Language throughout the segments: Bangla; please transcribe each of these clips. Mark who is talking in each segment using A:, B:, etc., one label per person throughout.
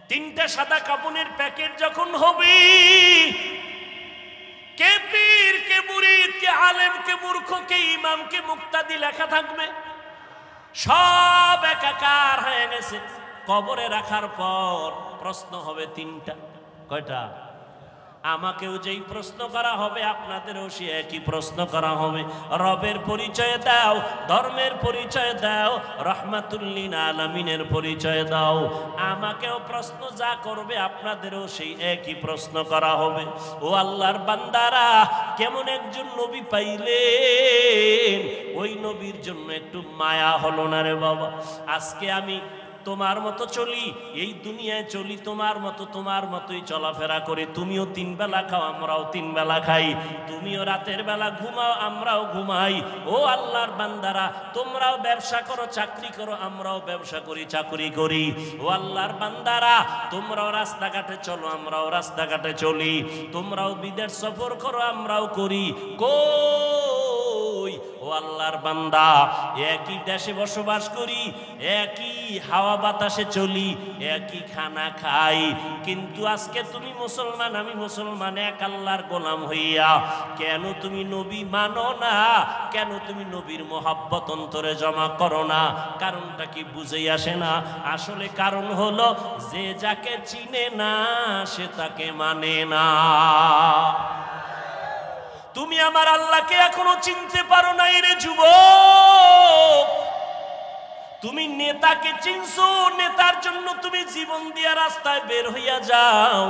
A: তিনটা সাদা কাপড়ের প্যাকেট যখন হবে, কে পীর, কে মুরিদ, কে আলেম, কে মূর্খ, কে ইমাম, কে মুক্তাদি লেখা থাকবে, সব একাকার হয়ে গেছে। কবরে রাখার পর প্রশ্ন হবে তিনটা। কয়টা? আমাকেও যেই প্রশ্ন করা হবে আপনাদেরও সে একই প্রশ্ন করা হবে। রবের পরিচয় দাও, ধর্মের পরিচয় দাও, রহমাতুল্লিল আলামিনের পরিচয় দাও। আমাকেও প্রশ্ন যা করবে আপনাদেরও সেই একই প্রশ্ন করা হবে। ও আল্লাহর বান্দারা, কেমন একজন নবী পাইলেন, ওই নবীর জন্য একটু মায়া হলো না রে বাবা? আজকে আমি তোমার মতো চলি, এই দুনিয়ায় চলি তোমার মতোই চলাফেরা করে। তুমিও তিন বেলা খাও, আমরাও তিন বেলা খাই। তুমিও রাতের বেলা ঘুমাও, আমরাও ঘুমাই। ও আল্লাহর বান্দারা, তোমরাও ব্যবসা করো, চাকরি করো, আমরাও ব্যবসা করি, চাকরি করি। ও আল্লাহর বান্দারা, তোমরাও রাস্তাঘাটে চলো, আমরাও রাস্তাঘাটে চলি। তোমরাও বিদেশ সফর করো, আমরাও করি। কই ও আল্লাহর বান্দা, একই দেশে বসবাস করি, একই হাওয়া বাতাসে চলি, একই খানা খাই, কিন্তু আজকে তুমি মুসলমান, আমি মুসলমান, এক আল্লাহর গোলাম হইয়া কেন তুমি নবী মানো না? কেন তুমি নবীর মোহাব্বত অন্তরে জমা করো না? কারণটা কি বুঝেই আসে না? আসলে কারণ হলো, যে যাকে চিনে না সে তাকে মানে না। তুমি আমার আল্লাহকে এখনো চিনতে পারো নাই রে যুবক। তুমি নেতাকে চিনছো, নেতার জন্য তুমি জীবন দিয়া রাস্তায় বের হইয়া যাও।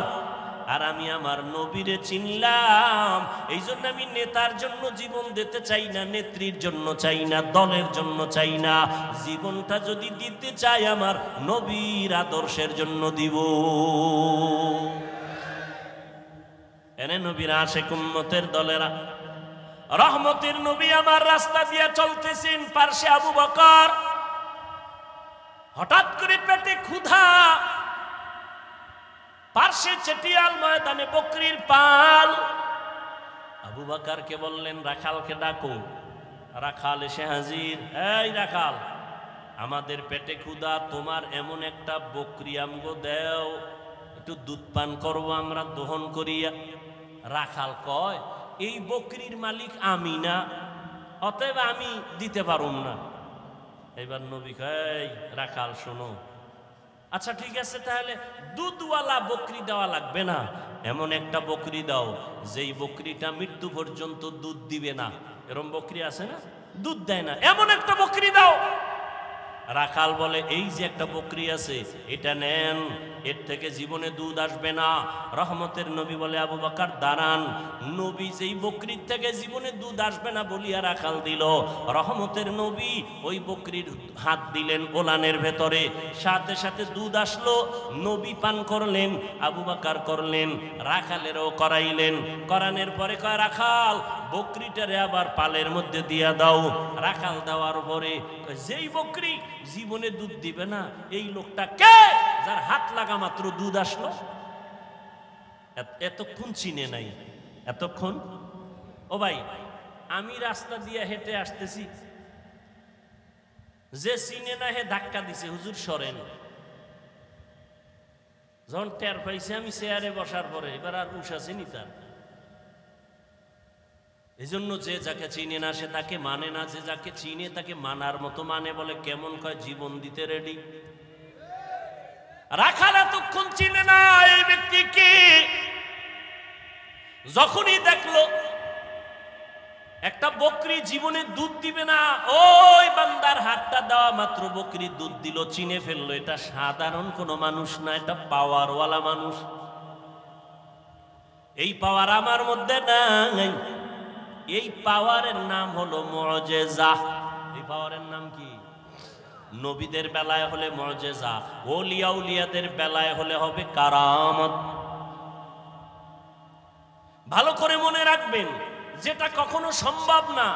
A: আর আমি আমার নবীরে চিনলাম, এই জন্য আমি নেতার জন্য জীবন দিতে চাই না, নেত্রীর জন্য চাই না, দলের জন্য চাই না। জীবনটা যদি দিতে চাই আমার নবীর আদর্শের জন্য দিব। এনে নবীর আশিক উম্মতের দলেরা, রহমতের নবী আমার রাস্তা দিয়া চলতেছেন, পার্শ্বে আবু বকর। হঠাৎ করে পেটে ক্ষুধা, পার্শ্বে চেটিয়াল ময়দানে বকরির পাল। আবু বকরকে বললেন, রাখালকে ডাকো। রাখাল এসে হাজির। এই রাখাল, আমাদের পেটে ক্ষুধা, তোমার এমন একটা বকরি আমগো দেও, একটু দুধ পান করবো আমরা দহন করিয়া। রাখাল কয়, এই বকরির মালিক আমি না, অতএব আমি দিতে পারুম না। এবার নবী কয়, রাখাল শোনো, আচ্ছা ঠিক আছে, তাহলে দুধওয়ালা বকরি দেওয়া লাগবে না, এমন একটা বকরি দাও যেই বকরিটা মৃত্যু পর্যন্ত দুধ দিবে না। এরকম বকরি আছে না, দুধ দেয় না, এমন একটা বকরি দাও। রাখাল বলে, এই যে একটা বকরি আছে, এটা নেন, এর থেকে জীবনে দুধ আসবে না। রহমতের নবী বলে, আবু বকর দাঁড়ান। নবী যেই বকরির থেকে জীবনে দুধ আসবে না বলিয়া রাখাল দিল, রহমতের নবী ওই বকরির হাত দিলেন ওলানের ভেতরে, সাথে সাথে দুধ আসলো। নবী পান করলেন, আবু বকর করলেন, রাখালেরও করাইলেন। করানোর পরে কয়, রাখাল বকরিটারে আবার পালের মধ্যে দিয়া দাও। রাখাল দেওয়ার পরে যেই বকরি জীবনে দুধ দিবে না, এই লোকটা কে যার হাত লাগা মাত্র দুধ আসলো? এতক্ষণ চিনে নাই, এতক্ষণ। ও ভাই, আমি রাস্তা দিয়ে হেঁটে আসতেছি, যে চিনে না হে ধাক্কা দিছে, হুজুর সরেন। যখন টের পাইছে আমি চেয়ারে বসার পরে, এবার আর উঠাছেনি তার। এই জন্য যে যাকে চিনে না সে তাকে মানে না, যে যাকে চিনে তাকে মানার মতো মানে। বলে কেমন? কয় জীবন দিতে রেডি। রাখাল এতক্ষণ চিনে না এই ব্যক্তিকে। যখনই দেখলো একটা বকরি জীবনে দুধ দিবে না, ওই বান্দার হাতটা দেওয়া মাত্র বকরি দুধ দিল, চিনে ফেললো এটা সাধারণ কোনো মানুষ না, এটা পাওয়ারওয়ালা মানুষ। এই পাওয়ার আমার মধ্যে নাই। এই পাওয়ারের নাম হলো মুআজিজা। এই পাওয়ারের নাম কি? নবীদের বেলায় হলে মুআজিজা, ওলিয়া উলিয়াদের বেলায় হলে হবে কারামত। ভালো করে মনে রাখবেন, যেটা কখনো সম্ভব না,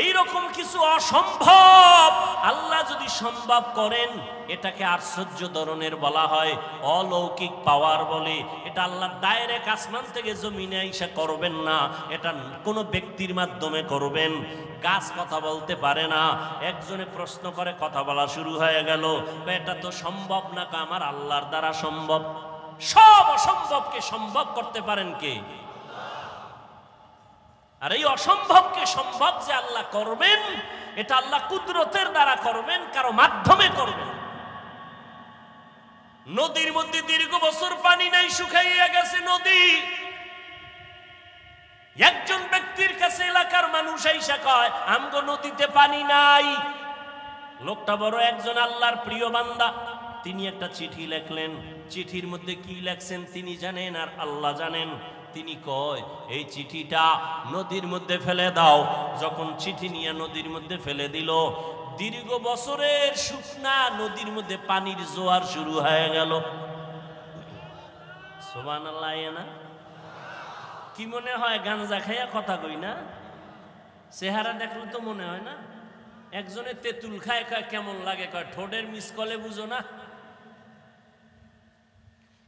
A: এই রকম কিছু অসম্ভব আল্লাহ যদি সম্ভব করেন, এটাকে আশ্চর্য ধরনের বলা হয়, অলৌকিক পাওয়ার বলে। এটা আল্লাহ ডাইরেক্ট আসমান থেকে জমিনে আইসা করবেন না, এটা কোনো ব্যক্তির মাধ্যমে করবেন। গাছ কথা বলতে পারে না, একজনে প্রশ্ন করে কথা বলা শুরু হয়ে গেল, এটা তো সম্ভব না। আমার আল্লাহর দ্বারা সম্ভব। সব অসম্ভবকে সম্ভব করতে পারেন কে? আর এই অসম্ভবকে সম্ভব যে আল্লাহ করবেন, এটা আল্লাহ কুদরতের দ্বারা করবেন, কারো মাধ্যমে করবেন। নদীর মধ্যে দীর্ঘ বছর পানি নাই, শুকাইয়া গেছে নদী। একজন ব্যক্তির কাছে এলাকার মানুষ আইসা কয়, আমগো নদীতে পানি নাই। লোকটা বড় একজন আল্লাহর প্রিয় বান্দা, তিনি একটা চিঠি লেখলেন। চিঠির মধ্যে কি লেখছেন তিনি জানেন আর আল্লাহ জানেন। তিনি কয়, এই চিঠিটা নদীর মধ্যে ফেলে দাও। যখন চিঠি নিয়ে নদীর মধ্যে ফেলে দিল, দীর্ঘ বছরের শুকনা নদীর মধ্যে পানির জোয়ার শুরু হয়ে গেল। সুবহানাল্লাহ না? কি মনে হয় গাঞ্জা খাইয়া কথা কই না? চেহারা দেখলে তো মনে হয় না। একজনে তেঁতুল খায়, কয় কেমন লাগে, কয় ঠোঁটের মিস কলে বুঝো না।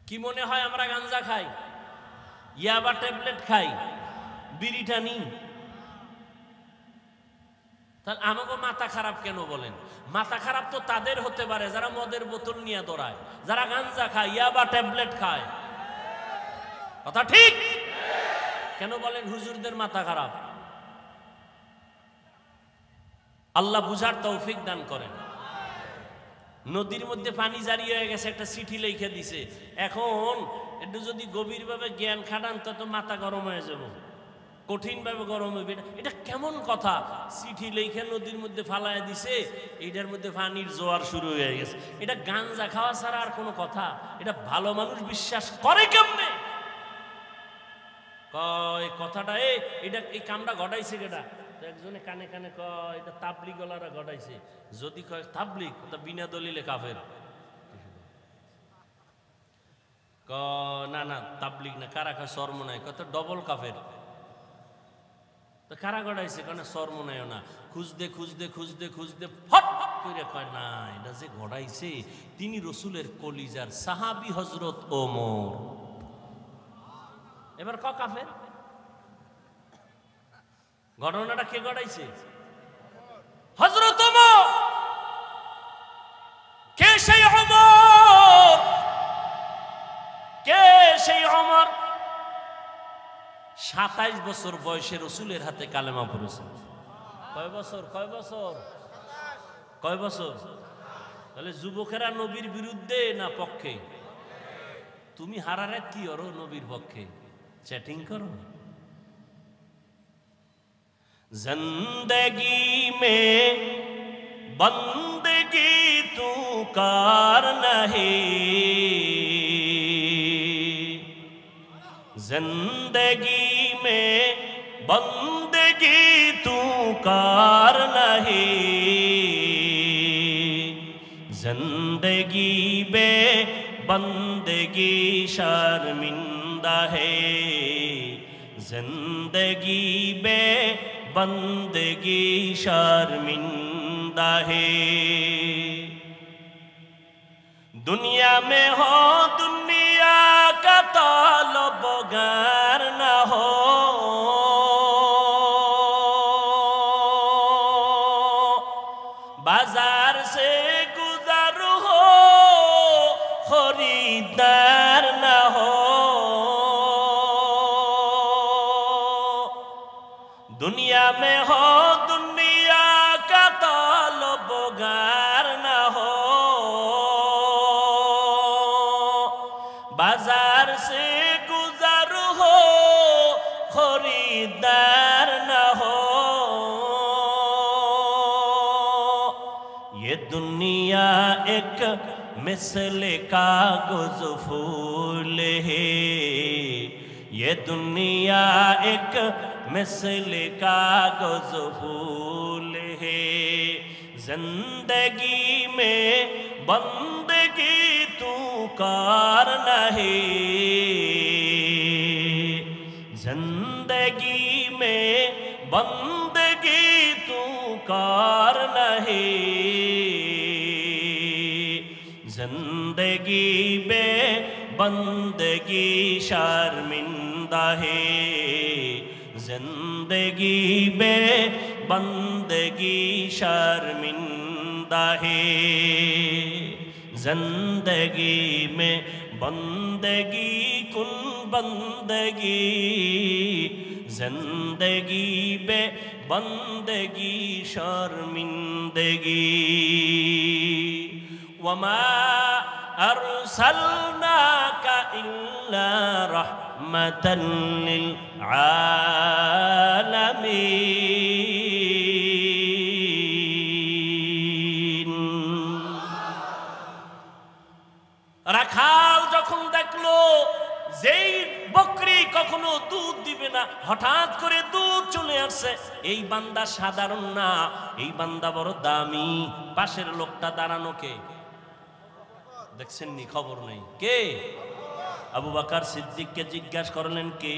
A: কি মনে হয় আমরা গাঞ্জা খাই, ইয়াবা ট্যাবলেট খাই, বিড়ি টানি? তাহলে আমাকে মাথা খারাপ কেন বলেন? মাথা খারাপ তো তাদের হতে পারে যারা মদের বোতল নিয়ে দৌড়ায়, যারা গাঞ্জা খায়, ইয়াবা ট্যাবলেট খায়। কথা ঠিক? কেন বলেন হুজুরদের মাথা খারাপ? আল্লাহ বুঝার তৌফিক দান করেন। নদীর মধ্যে পানি জারি হয়ে গেছে, একটা চিঠি লিখে দিছে। এখন একটু যদি গভীরভাবে জ্ঞান খাটান তো মাথা গরম হয়ে যাব, কঠিনভাবে গরম হইবে। এটা কেমন কথা? চিঠি লিখে নদীর মধ্যে ফালায় দিছে, এইটার মধ্যে পানির জোয়ার শুরু হয়ে গেছে। এটা গাঞ্জা খাওয়া ছাড়া আর কোনো কথা? এটা ভালো মানুষ বিশ্বাস করে কেমনে? কয় কথাটা এটা এই কামটা ঘটাইছে কেটা? একজনে কানে কানে কয় এটা তাবলিগ ওয়ালারা ঘটাইছে। যদি কয় তাবলিগ, তা বিনা দলিলে কাফের। না না তাবলিগ না, কারা কয় সরমনায়, কত ডবল কাফের। তো কারা ঘটাইছে? কেন সরমনায় না। খুঁজতে খুঁজতে খুঁজতে খুঁজতে ফট করে কয় না, এটা যে ঘটাইছে তিনি রসুলের কলিজার সাহাবী হযরত ওমর। এবার ক কাফের। ঘটনাটা কে ঘটাইছে? হযরত ওমর। কে সেই ওমর? কে সেই ওমর? 27 বছর বয়সে রসুলের হাতে কালেমা পড়েছে। কয় বছর? কয় বছর? কয় বছর? তাহলে যুবকেরা নবীর বিরুদ্ধে না পক্ষে? তুমি হারারে কি করো নবীর পক্ষে? चैटिंग करो। जिंदगी में बंदगी तू कार नहीं, जिंदगी में बंदगी तू कार नहीं, जिंदगी में बंदगी शर्मिंदा है, जिंदगी में बंदगी शर्मिंदा है। दुनिया में हो दुनिया का ताल्लुगार न हो, बाजार से गुजर हो खरीदार न हो, दुनिया में हो दुनिया का ताल्लुगार न हो, बाजार से गुजर हो खरीदार न हो। ये दुनिया एक मिसल कागज फूल है, ये दुनिया एक मिसल कागज फूल है, जिंदगी में बंदगी तू कार नहीं, जिंदगी में बंदगी तू कार नहीं, जिंदगी में बंदगी शर्मिंदा है, जिंदगी में बंदगी शर्मिंदा है, जिंदगी में बंदगी कुन बंदगी जिंदगी बे बंदगी शर्मिंदगी वमा अरसलनाका इल्ला रहमतन लिल आलामीन। রাখাল যখন দেখলো যেই বকরি কখনো দুধ দিবে না, হঠাৎ করে দুধ চলে আসছে, এই বান্দা সাধারণ না, এই বান্দা বড় দামি। পাশের লোকটা দাঁড়ানো কে দেখছেন নি? খবর নেই কে? আবু বকর সিদ্দিককে জিজ্ঞাসা করলেন কে?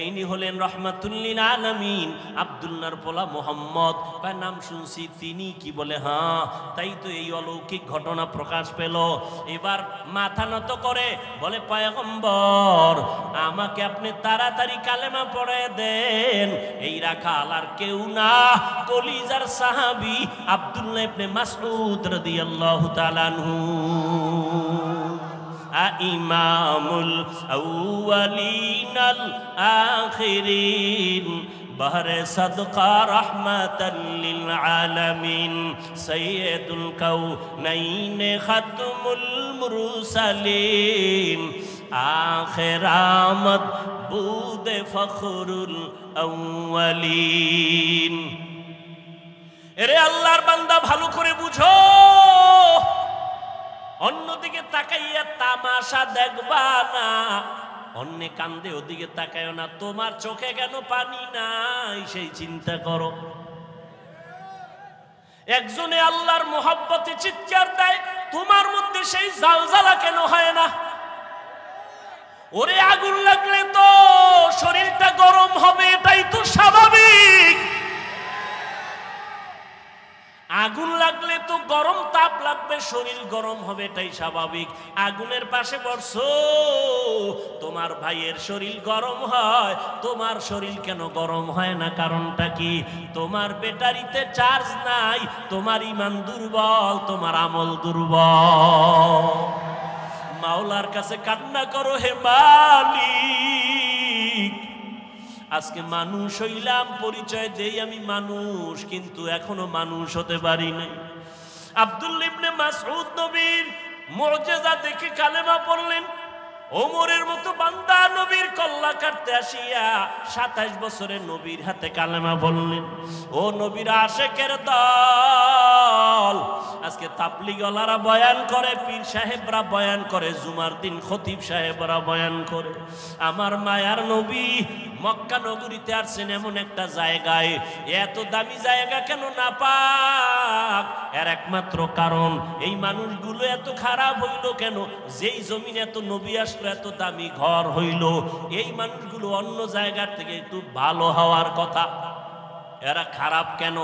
A: ইনি হলেন রাহমাতুল লিল আলামিন আব্দুল্লাহর পোলা মুহাম্মদ। কয় নাম শুনছি। তিনি কি? বলে হ্যাঁ। তাই তো এই অলৌকিক ঘটনা প্রকাশ পেল। এবার মাথা নত করে বলে পয়গম্বর আমাকে আপনি তাড়াতাড়ি কালেমা পড়ায় দেন। এই রাখাল আর কেউ না, কলিজার সাহাবী আব্দুল্লাহ ইবনে মাসউদ রাদিয়াল্লাহু তাআলা আনহু। ইমামুল আউয়ালিনাল আখিরিন বহরে সদকা রাহমাতাল লিল আলামিন সাইয়্যিদুল কাউনাইন খাতমুল মুরসালিন আখির আমদ বুদে ফখরুল আউয়ালিন। এরে আল্লাহর বান্দা ভালো করে বুঝো, অন্যদিকে তাকাইয়া তামাশা দেখবা না, অন্য কান্দে ওদিকে তাকাইও না। তোমার চোখে কেন পানি নাই সেই চিন্তা করো। একজনে আল্লাহর মোহাব্বতে চিৎকার দেয়, তোমার মধ্যে সেই জালজালা কেন হয় না? ওরে আগুন লাগলে তো শরীরটা গরম হবে, এটাই তো স্বাভাবিক। আগুন লাগলে তো গরম তাপ লাগবে, শরীর গরম হবে, এটাই স্বাভাবিক। আগুনের পাশে বসো, তোমার ভাইয়ের শরীর গরম হয়, তোমার শরীর কেন গরম হয় না? কারণটা কি? তোমার ব্যাটারিতে চার্জ নাই, তোমার ঈমান দুর্বল, তোমার আমল দুর্বল। মাওলার কাছে কান্না করো, হে মালিক আজকে মানুষ হইলাম, পরিচয় দেই আমি মানুষ, কিন্তু এখনো মানুষ হতে পারি নাই। আব্দুল্লাহ ইবনে মাসউদ নবীর মুজিজা দেখে কালেমা পড়লেন। ওমরের মতো বান্দা নবীর কল্লা কাটতে আসিয়া 27 বছরের নবীর হাতে কালেমা বললেন। ও নবীর আশেকের দল, আজকে তাবলীগওয়ালারা বয়ান করে, পীর সাহেবরা বয়ান করে, জুমার দিন খতিব সাহেবরা বয়ান করে। আমার মায়ার নবী মক্কা নগরীতে আসছেন এমন একটা জায়গায়, এত দামি জায়গা কেন না পাক? এর একমাত্র কারণ এই মানুষগুলো এত খারাপ হইল কেন? যেই জমিনে এত নবী আসলো, এত দামি ঘর হইল, এই মানুষগুলো অন্য জায়গার থেকে একটু ভালো হওয়ার কথা, এরা খারাপ কেন?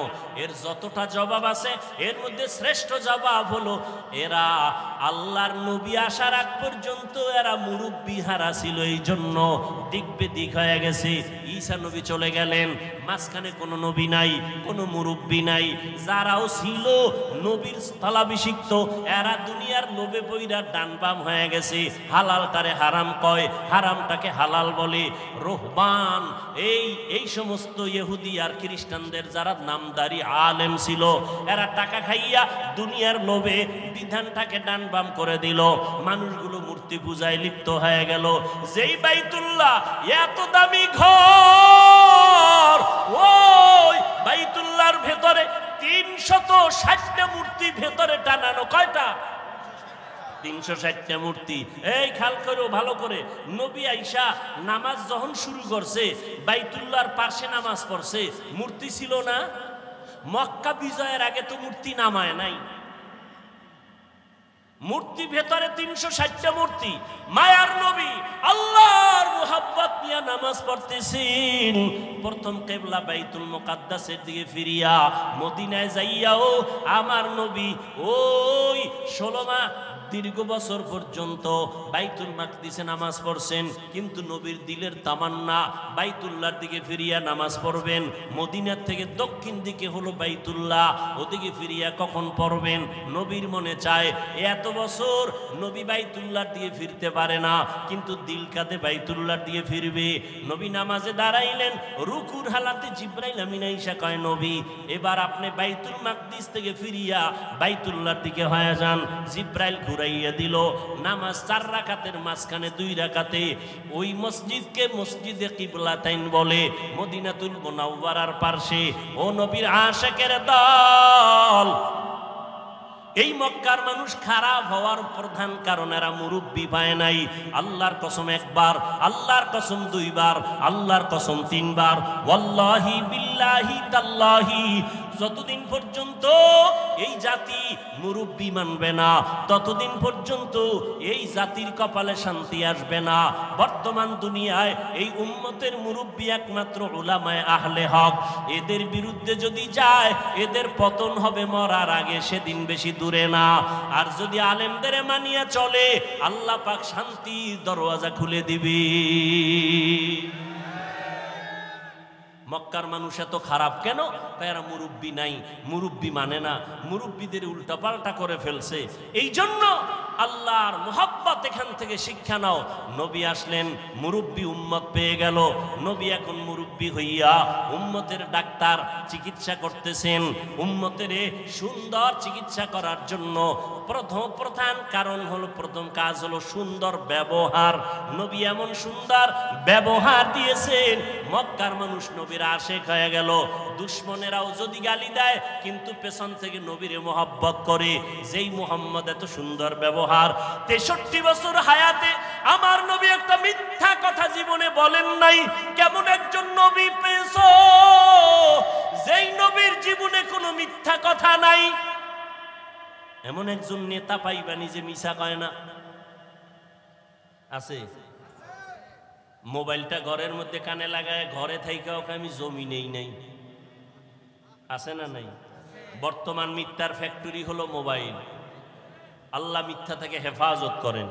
A: এর যতটা জবাব আছে এর মধ্যে শ্রেষ্ঠ জবাব হলো এরা আল্লাহর নবী আসার আগ পর্যন্ত এরা মুরব্বি হারা ছিল, এই জন্য দিক বেদিক হয়ে গেছে। ঈসা নবী চলে গেলেন, মাঝখানে কোনো নবী নাই, কোনো মুরব্বি নাই। যারাও ছিল নবীর স্থলাভিষিক্ত, এরা দুনিয়ার লোভে পইরা ডান বাম হয়ে গেছে। হালালটারে হারাম কয়, হারামটাকে হালাল বলে। রোহবান এই সমস্ত ইহুদি আর খ্রিস্টানদের যারা নামদারি আলেম ছিল, এরা টাকা খাইয়া দুনিয়ার লোভে বিধানটাকে ডান বাম করে দিল। মানুষগুলো মূর্তি পূজায় লিপ্ত হয়ে গেল। যেই বাইতুল্লাহ এত দামি ঘর, ওই বাইতুল্লাহর ভেতরে 360টা মূর্তি ভেতরে টানানো। কয়টা? 360টা মূর্তি। এই খেয়াল করো ভালো করে, নবী আইসা নামাজ যখন শুরু করছে, বাইতুল্লাহর পাশে নামাজ পড়ছে, মূর্তি ছিল না? মক্কা বিজয়ের আগে তো মূর্তি নামায় নাই। মূর্তি ভেতরে 360টা মূর্তি। মায়ার নবী আল্লাহর মুহাব্বত নিয়ে নামাজ পড়তেছেন। প্রথম কিবলা বাইতুল মুকাদ্দাসের দিকে ফিরিয়া মদিনায় যাইয়াও আমার নবী ওই 16 মাহ দীর্ঘ বছর পর্যন্ত বাইতুল মাকদিসে নামাজ পড়ছেন, কিন্তু নবীর দিলের তামান্না বাইতুল্লাহর দিকে ফিরিয়া নামাজ পড়বেন। মদিনার থেকে দক্ষিণ দিকে হলো বাইতুল্লাহ, ওদিকে ফিরিয়া কখন পড়বেন নবীর মনে চায়। এত বছর নবী বাইতুল্লাহর দিকে ফিরতে পারে না, কিন্তু দিল কাঁদে বাইতুল্লাহর দিকে ফিরবে। নবী নামাজে দাঁড়াইলেন, রুকুর হালাতে জিব্রাইল আমিন আইসা কয়, নবী এবার আপনি বাইতুল মাকদিস থেকে ফিরিয়া বাইতুল্লাহর দিকে হয়ে যান। জিব্রাইল ঘুরাইয়া দিল। নামাজ 4 রাকাতের মাঝখানে 2 রাকাতে ওই মসজিদকে মসজিদে কিবলাতাইন বলে, মদিনাতুল মুনাওয়ারার পাশে। ও নবীর আশিকের দল, এই মক্কার মানুষ খারাপ হওয়ার প্রধান কারণ এরা মুরব্বি পায় নাই। আল্লাহর কসম 1 বার, আল্লাহর কসম 2 বার, আল্লাহর কসম 3 বার, ওয়াল্লাহি বিল্লাহি তাল্লাহি, যতদিন পর্যন্ত এই জাতি মুরব্বি মানবে না ততদিন পর্যন্ত এই জাতির কপালে শান্তি আসবে না। বর্তমান দুনিয়ায় এই উম্মতের মুরব্বি একমাত্র উলামায়ে আহলে হক। এদের বিরুদ্ধে যদি যায় এদের পতন হবে মরার আগে, সেদিন বেশি দূরে না। আর যদি আলেমদের মানিয়া চলে আল্লাহ পাক শান্তির দরওয়াজা খুলে দিবে। মক্কার মানুষ এত খারাপ কেন? এরা মুরব্বি নাই, মুরব্বি মানে না, মুরব্বিদের উল্টাপাল্টা করে ফেলছে। এই জন্য আল্লাহর মুহাব্বত এখান থেকে শিক্ষা নাও। নবী আসলেন, মুরব্বি উম্মত পেয়ে গেল। নবী এখন মুরব্বি হইয়া উম্মতের ডাক্তার, চিকিৎসা করতেছেন। উম্মতের সুন্দর চিকিৎসা করার জন্য প্রধান কারণ হলো, প্রথম কাজ হলো সুন্দর ব্যবহার। নবী এমন সুন্দর ব্যবহার দিয়েছেন, মক্কার মানুষ নবীর আশিক হয়ে গেল। দুশ্মনেরাও যদি গালি দেয় কিন্তু পেছন থেকে নবীরে মোহাব্বত করে। যেই মুহাম্মদ এত সুন্দর ব্যবহার, 63 বছর হায়াতে আমার নবী একটা মিথ্যা কথা জীবনে বলেন নাই। কেমন একজন নবী পেয়েছো যেই নবীর জীবনে কোনো মিথ্যা কথা নাই? এমন একজন নেতা পাইবা নিজে মিছা কয় না? আছে? মোবাইলটা ঘরের মধ্যে কানে লাগায় ঘরে থাইকা ওকে আমি জমি নেই নাই, আছে না নাই? বর্তমান মিথ্যার ফ্যাক্টরি হলো মোবাইল। আল্লাহ মিথ্যা থেকে হেফাজত করেন।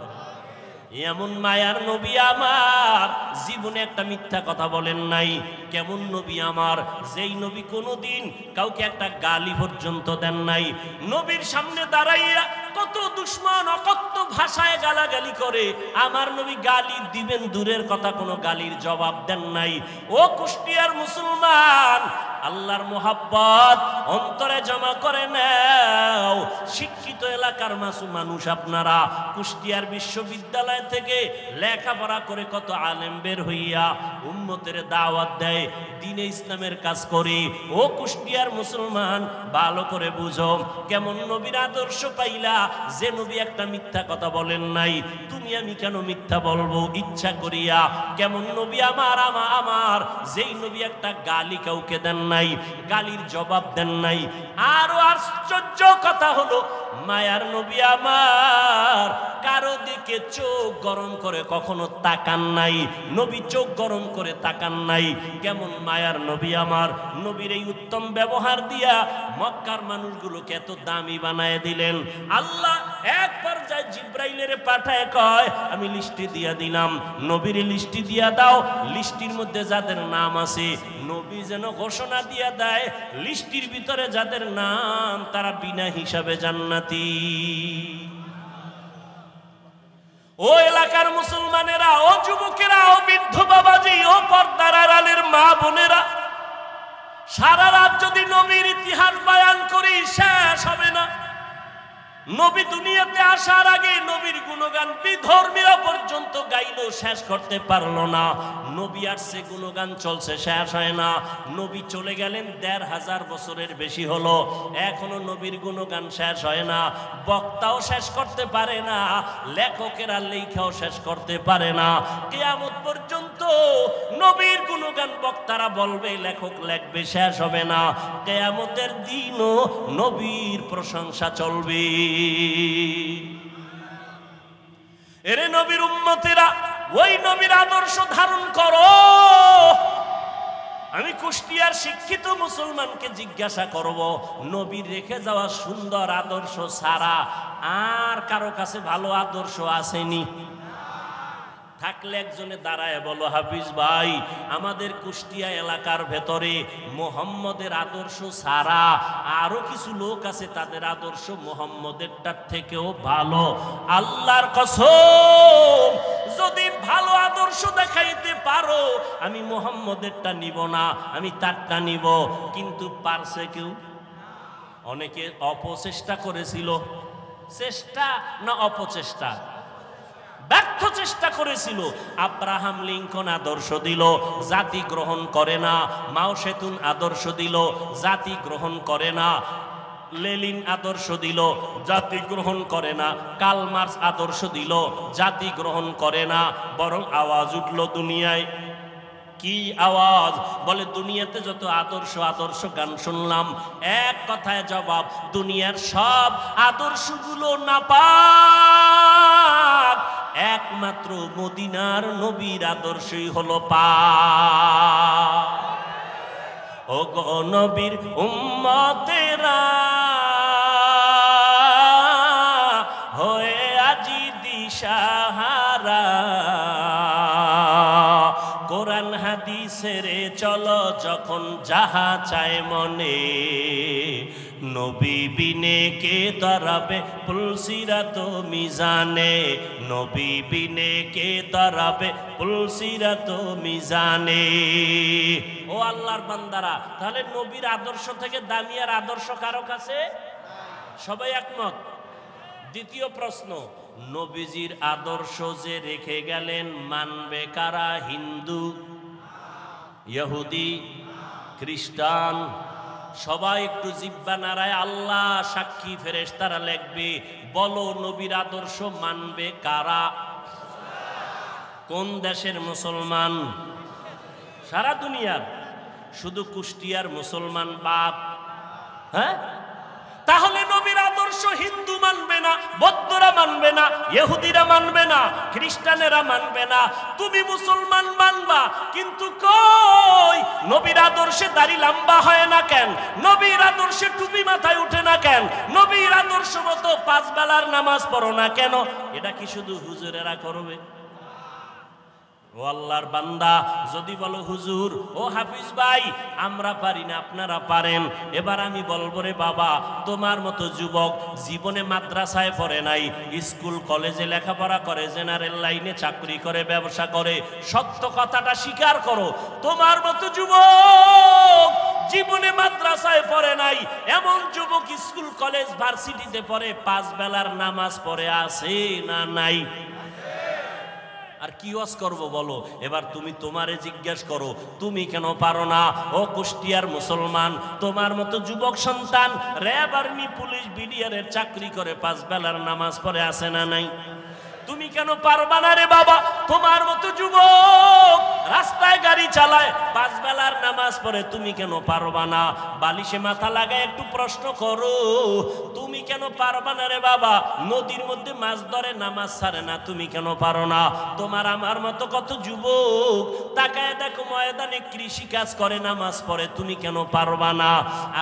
A: এমন মায়ার নবী আমার জীবনে একটা মিথ্যা কথা বলেন নাই। কেমন নবী আমার, যেই নবী কোনোদিন কাউকে একটা গালি পর্যন্ত দেন নাই। নবীর সামনে দাঁড়াইয়া কত দুশ্মন অকথ্য ভাষায় গালাগালি করে, আমার নবী গালি দিবেন দূরের কথা, কোনো গালির জবাব দেন নাই। ও কুষ্টিয়ার মুসলমান, আল্লাহর মোহাব্বত অন্তরে জমা করে নাও। শিক্ষিত এলাকার মানুষ আপনারা, কুষ্টিয়ার বিশ্ববিদ্যালয় থেকে লেখাপড়া করে কত আলেম বের হইয়া উম্মতের দাওয়াত দেয়, দ্বীনে ইসলামের কাজ করে। ও কুষ্টিয়ার মুসলমান, ভালো করে বুঝো, কেমন নবীর আদর্শ পাইলা যে নবী একটা মিথ্যা কথা বলেন নাই। তুমি আমি কেন মিথ্যা বলবো ইচ্ছা করিয়া? কেমন নবী আমার আমার যেই নবী একটা গালি কাউকে দেন নাই, গালির জবাব দেন নাই। আরো আশ্চর্য কথা হলো, মায়ার নবী আমার কারো দিকে চোখ গরম করে কখনো তাকান নাই। নবী চোখ গরম করে তাকান নাই। কেমন মায়ার নবী আমার, নবীর এই উত্তম ব্যবহার দিয়া মক্কার মানুষগুলোকে এত দামি বানায় দিলেন। আল্লাহ এক পর্যায়ে জিব্রাইলের পাঠায় কয়, আমি লিস্টি দিয়া দিলাম, নবীর লিস্টি দিয়া দাও। লিস্টির মধ্যে যাদের নাম আছে নবী যেন ঘোষণা দিয়া দেয়, লিস্টির ভিতরে যাদের নাম তারা বিনা হিসাবে জান্নাতি। ও এলাকার মুসলমানেরা, ও যুবকেরা, ও বৃদ্ধ বাবাজি, ও পর্দার আড়ালের মা বোনেরা, সারা রাত যদি নবীর ইতিহাস বয়ান করি শেষ হবে না। নবী দুনিয়াতে আসার আগে নবীর গুণগান বিধর্মীরা পর্যন্ত গাইলো, শেষ করতে পারলো না। নবী আসছে, গুণগান চলছে, শেষ হয় না। নবী চলে গেলেন ১৫০০ বছরের বেশি হলো, এখনো নবীর গুণগান শেষ হয় না। বক্তাও শেষ করতে পারে না, লেখকেরা লেখাও শেষ করতে পারে না। কিয়ামত পর্যন্ত নবীর গুণগান বক্তারা বলবে, লেখক লেখবে, শেষ হবে না। কিয়ামতের দিনও নবীর প্রশংসা চলবে। এরে নবীর উম্মতেরা, ওই নবীর আদর্শ ধারণ করো। আমি কুষ্টিয়ার শিক্ষিত মুসলমানকে জিজ্ঞাসা করব, নবীর রেখে যাওয়া সুন্দর আদর্শ ছাড়া আর কারো কাছে ভালো আদর্শ আসেনি? থাকলে একজনে দাঁড়ায় বলো, হাফিজ ভাই, আমাদের কুষ্টিয়া এলাকার ভেতরে মোহাম্মদের আদর্শ ছাড়া আরো কিছু লোক আছে, তাদের আদর্শ মোহাম্মদেরটার থেকেও ভালো। আল্লাহর কসম, যদি ভালো আদর্শ দেখাইতে পারো, আমি মোহাম্মদেরটা নিব না, আমি তারটা নিব। কিন্তু পারছে কেউ? অনেকে অপচেষ্টা করেছিল। চেষ্টা না অপচেষ্টা? ব্যর্থ চেষ্টা করেছিল। আব্রাহাম লিঙ্কন আদর্শ দিল, জাতি গ্রহণ করে না। মাও সেতুন আদর্শ দিল, জাতি গ্রহণ করে না। লেনিন আদর্শ দিল, জাতি গ্রহণ করে না। কার্ল মার্কস আদর্শ দিল, জাতি গ্রহণ করে না। বরং আওয়াজ উঠল দুনিয়ায়। কি আওয়াজ? বলে, দুনিয়াতে যত আদর্শ আদর্শ গান শুনলাম, এক কথায় জবাব, দুনিয়ার সব আদর্শগুলো নাপাক, একমাত্র মদিনার নবীর আদর্শই হলো পাক। ও গো নবীর উম্মতেরা, হয়ে আজি দিশাহারা, কোরআন হাদিসের চলো যখন যাহা চায় মনে, নবী বিনে কে দাঁড়াবে পুলসিরাত মিজানে, নবী বিনে কে দাঁড়াবে পুলসিরাত মিজানে। ও আল্লাহর বান্দারা, তাহলে নবীর আদর্শ থেকে দামি আর আদর্শ কারো কাছে? সবাই একমত? দ্বিতীয় প্রশ্ন, নবীজির আদর্শ যে রেখে গেলেন, মানবে কারা? হিন্দু, ইহুদি, খ্রিস্টান? সবাই একটু জিহ্বা নাড়ায়, আল্লাহ সাক্ষী, ফেরেশতারা লিখবে। বলো, নবীর আদর্শ মানবে কারা? কোন দেশের মুসলমান? সারা দুনিয়ার। শুধু কুষ্টিয়ার মুসলমান বাপ? হ্যাঁ, তাহলে নবীর আদর্শ হিন্দু মানবে না, বৌদ্ধরা মানবে না, ইহুদিরা মানবে না, খ্রিস্টানেরা মানবে না, তুমি মুসলমান মানবা। কিন্তু কই, নবীর আদর্শে দাড়ি লম্বা হয় না কেন? নবীর আদর্শে টুপি মাথায় উঠে না কেন? নবীর আদর্শ মতো 5 বেলার নামাজ পড়ো না কেন? এটা কি শুধু হুজুরেরা করবে? ও আল্লাহর বান্দা, যদি বলো হুজুর, ও হাফিজ ভাই, আমরা পারি না, আপনারা পারেন, এবার আমি বলবো, রে বাবা, তোমার মতো যুবক জীবনে মাদ্রাসায় পড়ে নাই, স্কুল কলেজে লেখাপড়া করে, জেনারেল লাইনে চাকরি করে, ব্যবসা করে, সত্য কথাটা স্বীকার করো। তোমার মতো যুবক জীবনে মাদ্রাসায় পড়ে নাই, এমন যুবক স্কুল কলেজ ভার্সিটিতে পড়ে, 5 বেলার নামাজ পড়ে আছে না নাই? আর কি ওয়াজ করবো বলো? এবার তুমি তোমারে জিজ্ঞাসা করো, তুমি কেন পারো না? ও কুষ্টিয়ার মুসলমান, তোমার মতো যুবক সন্তান র্যাব, আর্মি, পুলিশ, বিডিআরের চাকরি করে, 5 বেলার নামাজ পড়ে আছে না নাই? তুমি কেন পারবা না রে বাবা? তোমার মতো যুবক রাস্তায় গাড়ি চালায়, 5 বেলার নামাজ পড়ে, তুমি কেন পারবা না? বালিশে মাথা লাগায় একটু প্রশ্ন করো, তুমি কেন পারবা না রে বাবা? নদীর মধ্যে মাছ ধরে, নামাজ ছাড়ে না, তুমি কেন পারো না? তোমার আমার মতো কত যুবক তাকায় দেখো ময়দানে কৃষি কাজ করে, নামাজ পড়ে, তুমি কেন পারবা না?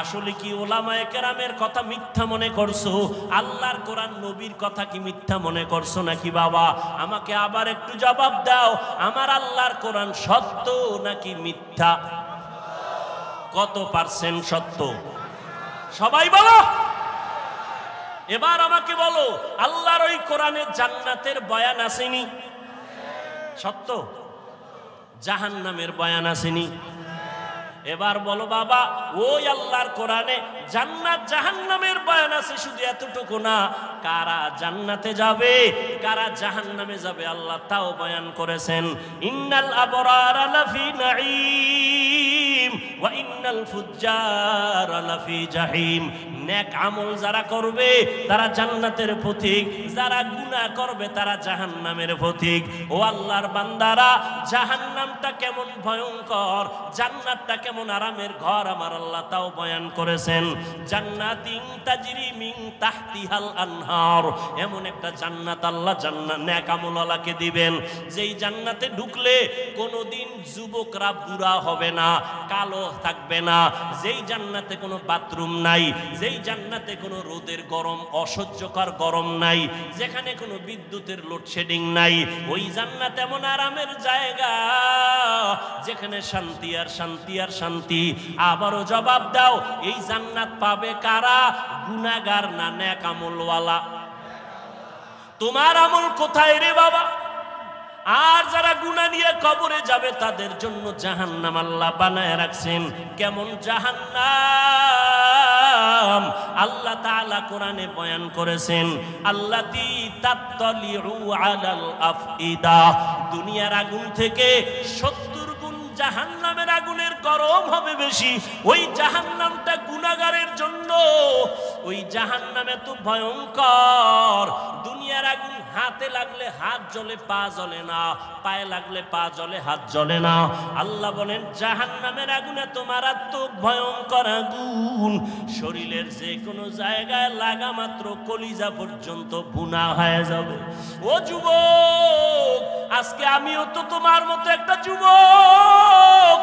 A: আসলে কি ওলামায়ে কেরামের কথা মিথ্যা মনে করছো? আল্লাহর কোরআন নবীর কথা কি মিথ্যা মনে করছো নাকি বাবা? আমাকে আবার একটু জবাব দাও, আমার আল্লাহর কোরআন সত্য নাকি মিথ্যা? কত পার্সেন্ট সত্য? সবাই বলো। এবার আমাকে বলো, আল্লাহর ওই কোরআনে জান্নাতের বয়ান আসেনি? সত্য? জাহান্নামের বয়ান আসেনি? এবার বলো বাবা, ওই আল্লাহর কোরআনে জান্নাত জাহান্নামের বয়ান আছে, শুধু এতটুকু না, কারা জান্নাতে যাবে কারা জাহান্নামে যাবে আল্লাহ তাও বয়ান করেছেন। ইন্নাল আবরারা লাফি নাঈম ওয়া ইন্নাল ফুজ্জারা লাফি জাহিম। নেক আমল যারা করবে তারা জান্নাতের পথিক, যারা গুনাহ করবে তারা জাহান্নামের পথিক। ও আল্লাহর বান্দারা, জাহান্নামটা কেমন ভয়ঙ্কর, জান্নাতটা কেমন আরামের ঘর আমার আল্লাহ তাও বয়ান করেছেন। জান্নাতিন তাজরি মিন তাহতিহাল আনহার, এমন একটা জান্নাত আল্লাহ জান্নাত নেক আমলওয়ালাকে দিবেন, যেই জান্নাতে ঢুকলে কোনোদিন যুবকরা বুড়া হবে না, কালো থাকবে না, যেই জান্নাতে কোনো বাথরুম নাই, যেই জান্নাতে কোনো রোদের গরম অসহ্যকর গরম নাই, যেখানে কোনো বিদ্যুতের লোডশেডিং নাই, ওই জান্নাত এমন আরামের জায়গা যেখানে শান্তি আর শান্তি আর শান্তি। আবারও জবাব দাও, এই জান্নাত পাবে কারা? গুনাহগার না নেক আমলওয়ালা? তোমার আমল কোথায় রে বাবা? আর যারা গুনাহ নিয়ে কবরে যাবে তাদের জন্য জাহান্নাম আল্লাহ বানায় রাখছেন। কেমন জাহান্নাম? আল্লাহ তাআলা কোরআনে বয়ান করেছেন, আল্লাতী তাত্তালিউ আলাল আফইদা, দুনিয়ার আগুন থেকে 70 গুণ জাহান্নামের আগুনের গরম হবে বেশি। ওই জাহান্নামটা গুনাহগারের জন্য। ওই জাহান্নাম এত ভয়ঙ্কর, দুনিয়ার আগুন হাতে লাগলে হাত জ্বলে পা জ্বলে না, পায়ে লাগলে পা জ্বলে হাত জ্বলে না। আল্লাহ বলেন জাহান্নামের আগুন এত মারাত্মক ভয়ঙ্কর আগুন, শরীরের যে কোনো জায়গায় লাগা মাত্র কলিজা পর্যন্ত ভুনা হয়ে যাবে। ও যুবক, আজকে আমিও তো তোমার মতো একটা যুবক।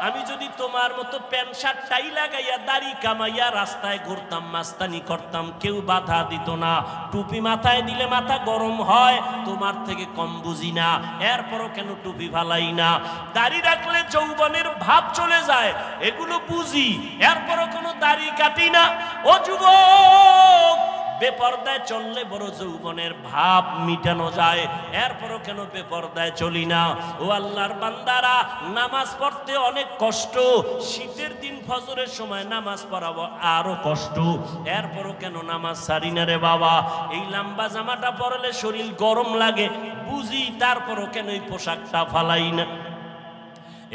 A: আমি যদি তোমার মতো প্যান্ট শার্ট টাই লাগাইয়া দাড়ি কামাইয়া রাস্তায় ঘুরতাম, মাস্তানি করতাম, কেউ বাধা দিত না। টুপি মাথায় দিলে মাথা গরম হয়, তোমার থেকে কম বুঝি না, এরপরও কেন টুপি ফালাই না? দাড়ি রাখলে যৌবনের ভাব চলে যায়, এগুলো বুঝি, এরপরও কোনো দাড়ি কাটি না। ও যুবক, বেপরদায় চললে বড় যৌবনের ভাব মিটানো যায়, এরপরও কেন বেপরদায় চলি না? ও আল্লাহর বান্দারা, নামাজ পড়তে অনেক কষ্ট, শীতের দিন ফজরের সময় নামাজ পড়াবো আরো কষ্ট, এরপরও কেন নামাজ ছাড়ি না রে বাবা? এই লম্বা জামাটা পরলে শরীর গরম লাগে, বুঝি, তারপরও কেন এই পোশাকটা ফালাই না?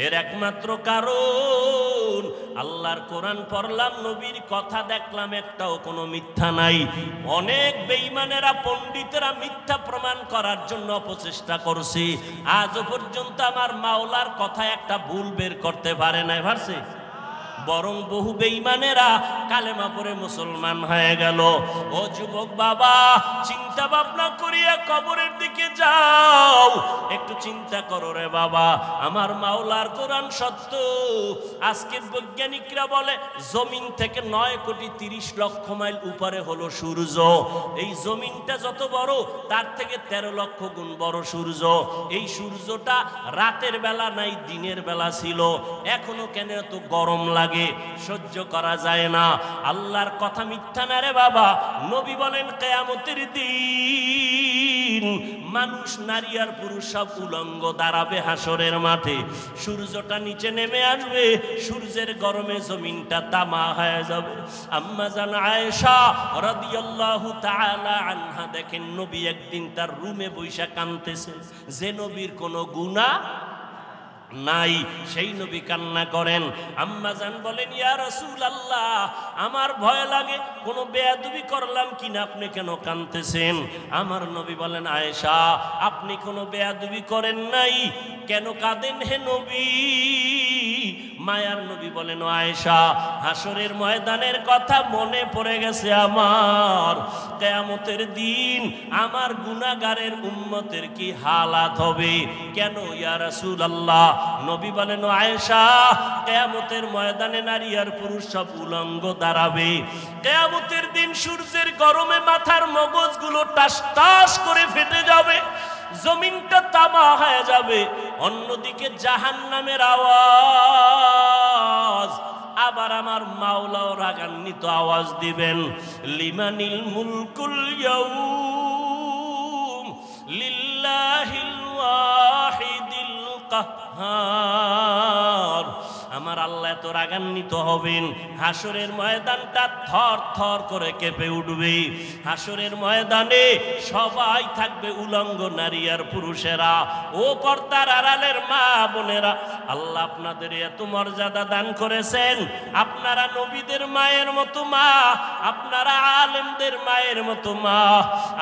A: এর একমাত্র কারণ, আল্লাহর কোরআন পড়লাম, নবীর কথা দেখলাম, একটাও কোনো মিথ্যা নাই। অনেক বেঈমানেরা, পণ্ডিতেরা মিথ্যা প্রমাণ করার জন্য অপচেষ্টা করছে, আজও পর্যন্ত আমার মাওলার কথা একটা ভুল বের করতে পারে নাই, পারছে? বরং বহু বেঈমানেরা কালেমা পড়ে মুসলমান হয়ে গেল। ও যুবক বাবা, চিন্তা ভাবনা করিয়া কবরের দিকে যাও, একটু চিন্তা করো রে বাবা, আমার মাওলার কোরআন সত্য। আজকের বৈজ্ঞানিকরা বলে জমিন থেকে 9,30,00,000 মাইল উপরে হলো সূর্য। এই জমিনটা যত বড়, তার থেকে 13 লক্ষ গুণ বড় সূর্য। এই সূর্যটা রাতের বেলা নাই, দিনের বেলা ছিল, এখনো কেন এত গরম লাগে, সহ্য করা যায় না? আল্লাহর কথা মিথ্যা না রে বাবা। নবী বলেন কিয়ামতের দিন মানুষ, নারী আর পুরুষ সব উলঙ্গ দাঁড়াবে হাসরের মাঠে। সূর্যটা নিচে নেমে আসবে, সূর্যের গরমে জমিনটা তামা হয়ে যাবে। আম্মা জান আয়েশা রাদিয়াল্লাহু তাআলা আনহা দেখেন, নবী একদিন তার রুমে বৈশা কাঁদতেছে, যে নবীর কোনো গুনাহ নাই, সেই নবী কান্না করেন। আম্মা জান বলেন, ইয়া রাসূলুল্লাহ, আমার ভয় লাগে কোনো বেয়াদবি করলাম কিনা, আপনি কেন কাঁদতেছেন? আমার নবী বলেন, আয়েশা, আপনি কোনো বেয়াদবি করেন নাই, কেন কাঁদেন হে নবী? মায়ার নবী বলেন, ও আয়েশা, হাসরের ময়দানের কথা মনে পড়ে গেছে আমার। কিয়ামতের দিন আমার গুনাহগারের উম্মতের কি হালাত হবে? কেন ইয়া রাসূলুল্লাহ? নবী বলেন, ও আয়েশা, কিয়ামতের ময়দানে নারী আর পুরুষ সব উলঙ্গ দাঁড়াবে। কিয়ামতের দিন সূর্যের গরমে মাথার মগজগুলো টাস টাস করে ফেটে যাবে, জমিনটা তামা হয়ে যাবে। অন্যদিকে জাহান্নামের আওয়াজ, আবার আমার মাওলাও রাগান্বিত আওয়াজ দিবেন, লিমানিল মুলকুল ইয়াউম লিল্লাহিল ওয়াহিদিল কাহ্হার। আমার আল্লাহ এত রাগান্বিত হবেন, হাসরের ময়দানটা থর থর করে কেঁপে উঠবে। হাসরের ময়দানে সবাই থাকবে উলঙ্গ নারী আর পুরুষেরা। ও পর্দার আড়ালের মা বোনেরা, আল্লাহ আপনাদের এত মর্যাদা দান করেছেন, আপনারা নবীদের মায়ের মতো মা, আপনারা আলেমদের মায়ের মতো মা,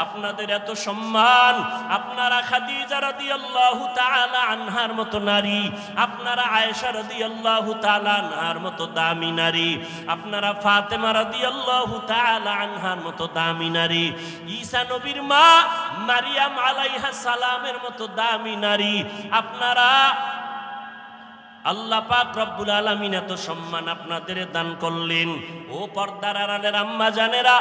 A: আপনাদের এত সম্মান, আপনারা খাদিজা রাদিয়াল্লাহু তাআলা আনহার মতো নারী, আপনারা আয়েশা রাদিয়াল্লাহু তাআলা আনহার মতো দামি নারী, আপনারা ফাতেমা রাদিয়াল্লাহু তাআলা আনহার মতো দামি নারী, ঈসা নবীর মা মারিয়াম আলাইহিস সালামের মতো দামি নারী, আপনারা আল্লাহ পাক রব্বুল আলামিন এত সম্মান আপনাদের দান করলেন। ও পর্দার আড়ালের আম্মা জানেরা,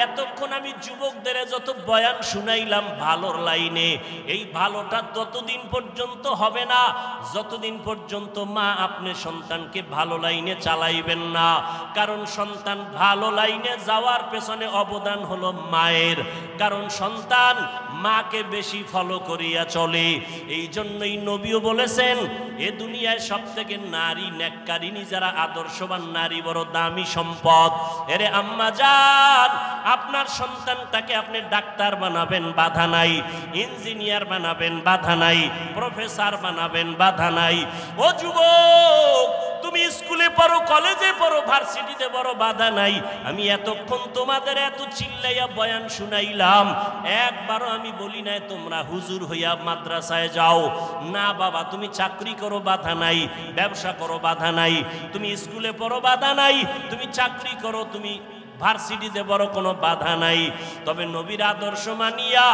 A: এতক্ষণ আমি যুবকদের যত বয়ান শুনাইলাম ভালোর লাইনে, এই ভালোটা ততদিন পর্যন্ত হবে না যতদিন পর্যন্ত মা আপনি সন্তানকে ভালো লাইনে চালাইবেন না। কারণ সন্তান ভালো লাইনে যাওয়ার পেছনে অবদান হলো মায়ের, কারণ সন্তান মাকে বেশি ফলো করিয়া চলে। এই জন্যই নবীও বলেছেন, এ দুনিয়ায় সব থেকে নারী নেককারিনী যারা আদর্শবান নারী বড় দামি সম্পদ। এরে আম্মা জান, আপনার সন্তানটাকে আপনি ডাক্তার বানাবেন বাধা নাই, ইঞ্জিনিয়ার বানাবেন বাধা নাই, প্রফেসর বানাবেন বাধা নাই। ও যুবক, তুমি স্কুলে পড়ো, কলেজে পড়ো, ভার্সিটিতে পড়ো, বাধা নাই। আমি এতক্ষণ তোমাদের এত চিল্লাইয়া বয়ান শুনাইলাম, একবারও আমি বলি নাই তোমরা হুজুর হইয়া মাদ্রাসায় যাও। না বাবা, তুমি চাকরি করো বাধা নাই, ব্যবসা করো বাধা নাই, তুমি স্কুলে পড়ো বাধা নাই, তুমি চাকরি করো, তুমি ভার্সিটিতে বড় কোনো বাধা নাই। তবে নবীর আদর্শ মানিয়া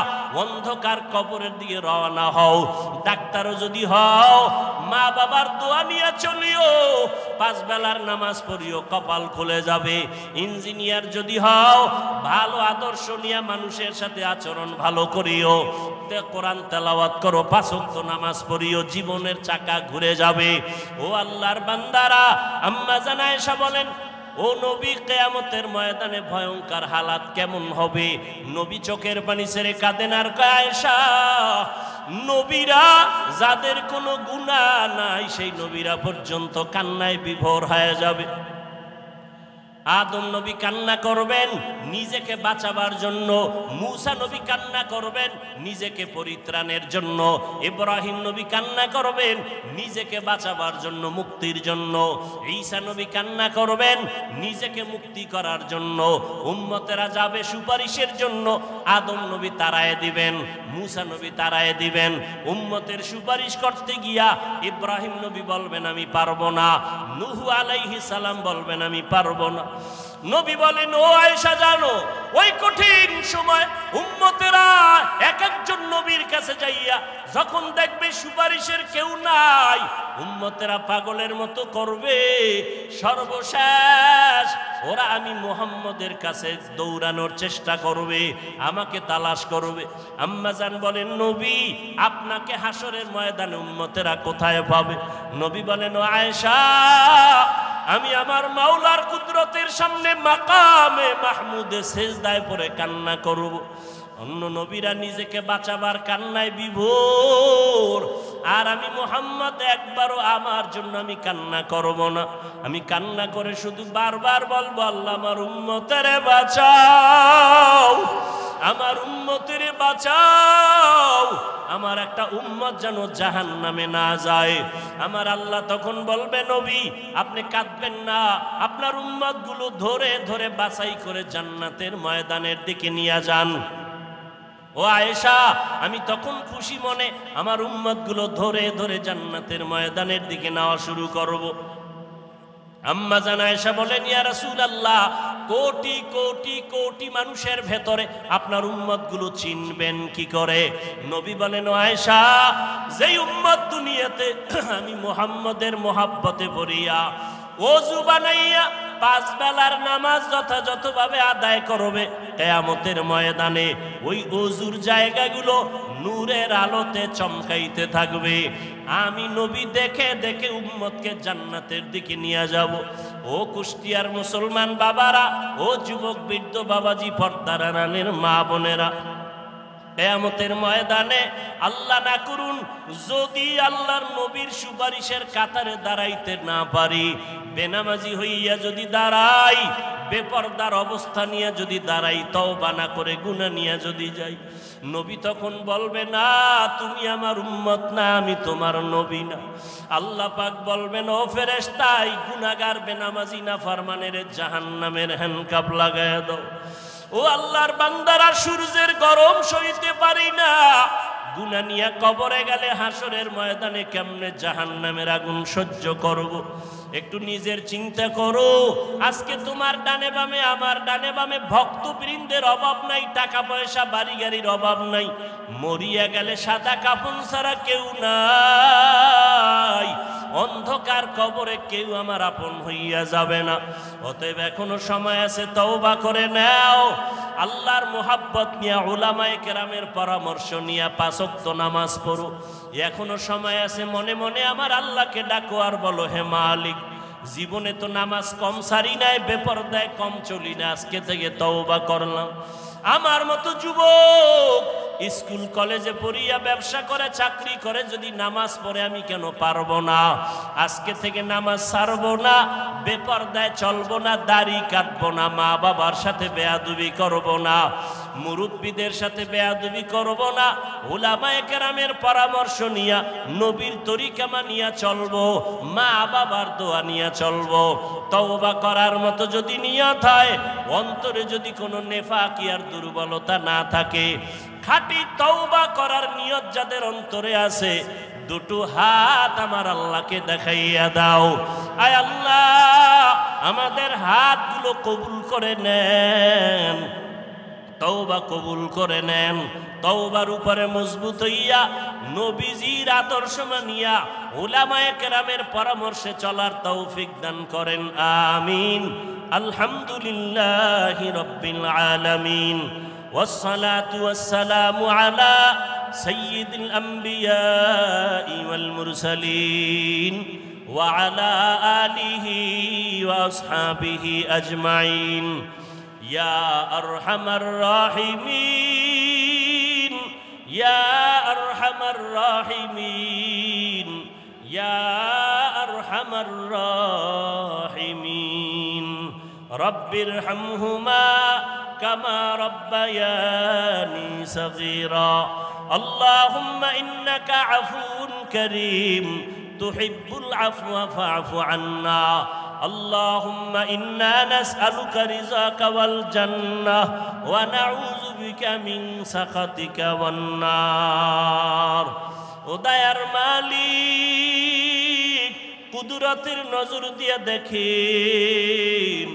A: অন্ধকার কবরের দিকে রওনা হও। ডাক্তারও যদি হও, মা বাবার দোয়া নিয়ে চলিও, 5 বেলার নামাজ পড়িও, কপাল খুলে যাবে। ইঞ্জিনিয়ার যদি হও, ভালো আদর্শ নিয়ে মানুষের সাথে আচরণ ভালো করিও, কোরআন তেলাওয়াত করো, 5 ওয়াক্ত নামাজ পড়িও, জীবনের চাকা ঘুরে যাবে। ও আল্লাহর বান্দারা, আম্মা জান আয়েশা বলেন, ও নবী, কিয়ামতের ময়দানে ভয়ঙ্কর হালাত কেমন হবে? নবী চোখের পানি ছেড়ে কাঁদেন আর কয়, আয়েশা, নবীরা যাদের কোনো গুনাহ নাই সেই নবীরা পর্যন্ত কান্নায় বিভোর হয়ে যাবে। আদম নবী কান্না করবেন নিজেকে বাঁচাবার জন্য, মূসা নবী কান্না করবেন নিজেকে পরিত্রাণের জন্য, ইব্রাহিম নবী কান্না করবেন নিজেকে বাঁচাবার জন্য, মুক্তির জন্য, ঈসা নবী কান্না করবেন নিজেকে মুক্তি করার জন্য, উম্মতেরা যাবে সুপারিশের জন্য, আদম নবী তাড়ায় দিবেন, মূসা নবী তাড়ায় দিবেন। উম্মতের সুপারিশ করতে গিয়া ইব্রাহিম নবী বলবেন আমি পারবো না, নূহ আলাইহিস সালাম বলবেন আমি পারবো না। নবী বলেন, ও আয়েশা জানো, ওই কঠিন সময় উম্মতেরা এক একজন নবীর কাছে যাইয়া যখন দেখবে সুপারিশের কেউ নাই, উম্মতেরা পাগলের মতো করবে। সর্বশেষ ওরা আমি মুহাম্মদের কাছে দৌড়ানোর চেষ্টা করবে, আমাকে তালাশ করবে। আম্মা জান বলেন, নবী আপনাকে হাসরের ময়দানে উম্মতেরা কোথায় পাবে? নবী বলেন, ও আয়েশা, আমি আমার মাওলার কুদরতের সামনে মাকামে মাহমুদে সেজদায় পড়ে কান্না করব। অন্য নবীরা নিজেকে বাঁচাবার কান্নায় বিভোর, আর আমি মুহাম্মদ একবারও আমার জন্য আমি কান্না করব না। আমি কান্না করে শুধু বারবার বলবো, আল্লাহ আমার উম্মতেরে বাঁচাও, আমার উম্মতেরে বাঁচাও, আমার একটা উম্মত যেন জাহান্নামে না যায়। আমার আল্লাহ তখন বলবে, নবী আপনি কাঁদবেন না, আপনার উম্মত গুলো ধরে ধরে বাছাই করে জান্নাতের ময়দানের দিকে নিয়ে যান। ও আয়েশা, আমি তখন খুশি মনে আমার উম্মত গুলো ধরে ধরে জান্নাতের ময়দানের দিকে নেওয়া শুরু করব। আম্মা জান আয়েশা বলেন, ইয়া রাসূলুল্লাহ, কোটি কোটি কোটি মানুষের ভেতরে আপনার উম্মত গুলো চিনবেন কি করে? নবী বলেন, ও আয়েশা, যেই উম্মত দুনিয়াতে আমি মুহাম্মদের মোহাব্বতে পড়িয়া ওযু বানাইয়া 5 বেলার নামাজ যথাযথভাবে আদায় করবে, কিয়ামতের ময়দানে ওই ওযুর জায়গাগুলো নূরের আলোতে চমকাইতে থাকবে। আমি নবী দেখে দেখে উম্মতকে জান্নাতের দিকে নিয়ে যাব। ও কুষ্টিয়ার মুসলমান বাবারা, ও যুবক বৃদ্ধ বাবাজি, পর্দার আড়ালের মা বোনেরা, কিয়ামতের ময়দানে আল্লাহ না করুন যদি আল্লাহর নবীর সুপারিশের কাতারে দাঁড়াইতে না পারি, বেনামাজি হইয়া যদি দাঁড়াই, বেপরদার অবস্থা নিয়ে যদি দাঁড়াই, তওবা না করে গুনাহ নিয়ে যদি যাই, নবী তখন বলবে না তুমি আমার উম্মত না, আমি তোমার নবী না। আল্লাহ পাক বলবেন ও ফেরেশতা, এই গুনাহগার বেনামাজি না ফরমানের জাহান্নামের হ্যান্ডকাপ লাগায়া দাও। ও আল্লাহর বান্দারা, সূর্যের গরম সইতে পারি না, গুনাহ নিয়ে কবরে গেলে হাসরের ময়দানে কেমনে জাহান্নামের আগুন সহ্য করব? একটু নিজের চিন্তা করো। আজকে তোমার ডানে বামে, আমার ডানে বামে ভক্তবৃন্দের অভাব নাই, টাকা পয়সা বাড়ি গাড়ির অভাব নাই, মরিয়া গেলে সাদা কাফন ছাড়া কেউ নাই, অন্ধকার কবরে কেউ আমার আপন হইয়া যাবে না। অতএব এখনো সময় আছে, তওবা করে নাও, আল্লাহর মোহাব্বত নিয়ে উলামায়ে কেরামের পরামর্শ নিয়ে 5 ওয়াক্ত নামাজ পড়ো। এখনো সময় আছে, মনে মনে আমার আল্লাহকে ডাকো আর বলো হে মালিক, জীবনে তো নামাজ কম সারি নাই, বেপরদায় কম চলি না, আজকে থেকে তওবা করলাম। আমার মতো যুবক স্কুল কলেজে পড়িয়া ব্যবসা করে চাকরি করে যদি নামাজ পড়ে আমি কেন পারবো না? আজকে থেকে নামাজ ছাড়বো না, বেপরদায় চলবো না, দাড়ি কাটবো না, মা বাবার সাথে বেয়াদবি করবো না, মুরব্বীদের সাথে বেয়াদবি করবো না, উলামায়ে কেরামের পরামর্শ নিয়া নবীর তরিকা মানিয়া চলবো, মা বাবার দোয়া নিয়া চলবো। তওবা করার মতো যদি নিয়ত হয়, অন্তরে যদি কোনো নেফাকি আর দুর্বলতা না থাকে, খাঁটি তওবা করার নিয়ত যাদের অন্তরে আছে, দুটো হাত আমার আল্লাহকে দেখাইয়া দাও। আয় আল্লাহ, আমাদের হাতগুলো কবুল করে নেন, তওবা কবুল করে নেন। তওবার উপরে মজবুত হইয়া নবীজির আদর্শ মানিয়া উলামায়ে কেরামের পরামর্শে চলার তৌফিক দান করেন, আমিন। আলহামদুলিল্লাহি রাব্বিল আলামিন, والصلاة والسلام على سيد الأنبياء والمرسلين وعلى آله وأصحابه أجمعين يا أرحم الراحمين يا أرحم الراحمين يا أرحم الراحمين رب ارحمهما كما ربياني صغيرا اللهم إنك عفو كريم تحب العفو فاعف عنا اللهم إنا نسألك رضاك والجنة ونعوذ بك من سخطك والنار উদয়ার মালিক কুদরতের নজর দিয়ে দেখেন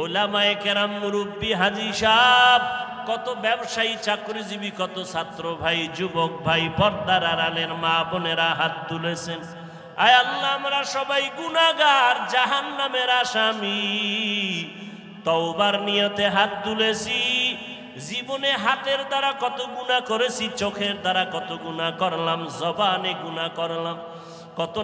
A: উলামায়ে কেরাম মুরব্বী হাজী সাহেব কত ব্যবসায়ী চাকরিজীবী কত ছাত্র ভাই যুবক ভাই পর্দার আড়ালের মা বোনেরা হাত তুলেছেন আয় আল্লাহ আমরা সবাই গুনাহগার জাহান্নামের আসামি তওবার নিয়তে হাত তুলেছি জীবনে হাতের দ্বারা কত গুনাহ করেছি চোখের দ্বারা কত গুনাহ করলাম জবানে গুনাহ করলাম কত